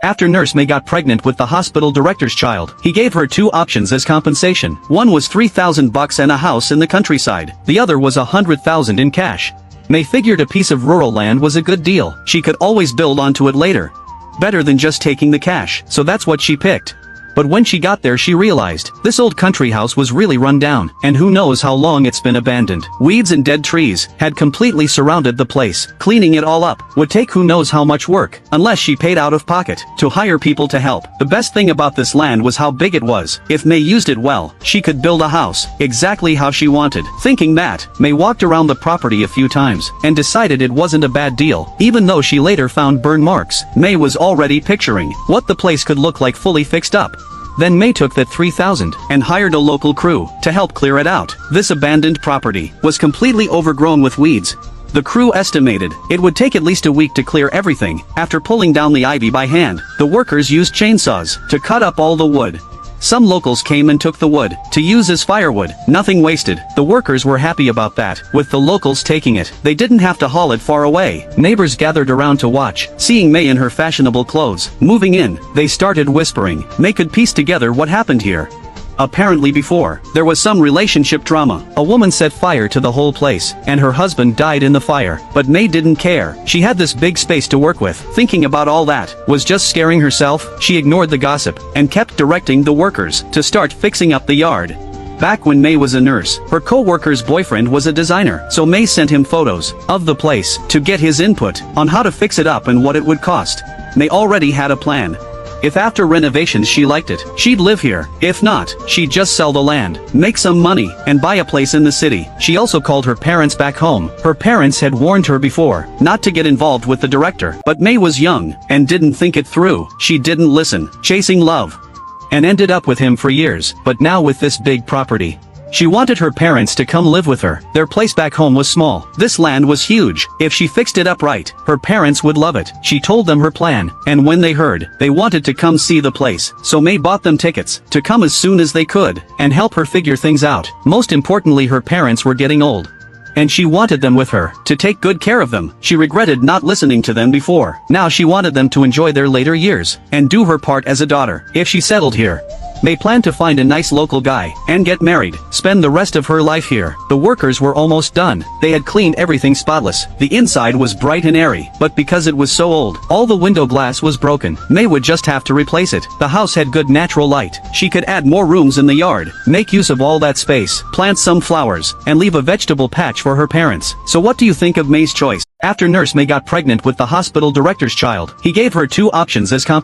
After Nurse May got pregnant with the hospital director's child, he gave her two options as compensation. One was $3,000 and a house in the countryside. The other was $100,000 in cash. May figured a piece of rural land was a good deal. She could always build onto it later. Better than just taking the cash, so that's what she picked. But when she got there she realized, this old country house was really run down, and who knows how long it's been abandoned. Weeds and dead trees had completely surrounded the place. Cleaning it all up would take who knows how much work, unless she paid out of pocket to hire people to help. The best thing about this land was how big it was. If May used it well, she could build a house exactly how she wanted. Thinking that, May walked around the property a few times, and decided it wasn't a bad deal. Even though she later found burn marks, May was already picturing what the place could look like fully fixed up. Then May took that $3,000 and hired a local crew to help clear it out. This abandoned property was completely overgrown with weeds. The crew estimated it would take at least a week to clear everything. After pulling down the ivy by hand, the workers used chainsaws to cut up all the wood. Some locals came and took the wood to use as firewood. Nothing wasted. The workers were happy about that. With the locals taking it, they didn't have to haul it far away. Neighbors gathered around to watch. Seeing May in her fashionable clothes moving in, they started whispering. May could piece together what happened here. Apparently before, there was some relationship drama. A woman set fire to the whole place, and her husband died in the fire. But May didn't care. She had this big space to work with. Thinking about all that was just scaring herself. She ignored the gossip, and kept directing the workers to start fixing up the yard. Back when May was a nurse, her co-worker's boyfriend was a designer, so May sent him photos of the place to get his input on how to fix it up and what it would cost. May already had a plan. If after renovations she liked it, she'd live here. If not, she'd just sell the land, make some money, and buy a place in the city. She also called her parents back home. Her parents had warned her before not to get involved with the director, but May was young and didn't think it through. She didn't listen, chasing love, and ended up with him for years. But now with this big property, she wanted her parents to come live with her. Their place back home was small. This land was huge. If she fixed it up right, her parents would love it. She told them her plan, and when they heard, they wanted to come see the place. So May bought them tickets to come as soon as they could, and help her figure things out. Most importantly, her parents were getting old, and she wanted them with her, to take good care of them. She regretted not listening to them before. Now she wanted them to enjoy their later years, and do her part as a daughter. If she settled here, May planned to find a nice local guy, and get married, spend the rest of her life here. The workers were almost done. They had cleaned everything spotless. The inside was bright and airy, but because it was so old, all the window glass was broken. May would just have to replace it. The house had good natural light. She could add more rooms in the yard, make use of all that space, plant some flowers, and leave a vegetable patch for her parents. So what do you think of May's choice? After Nurse May got pregnant with the hospital director's child, he gave her two options as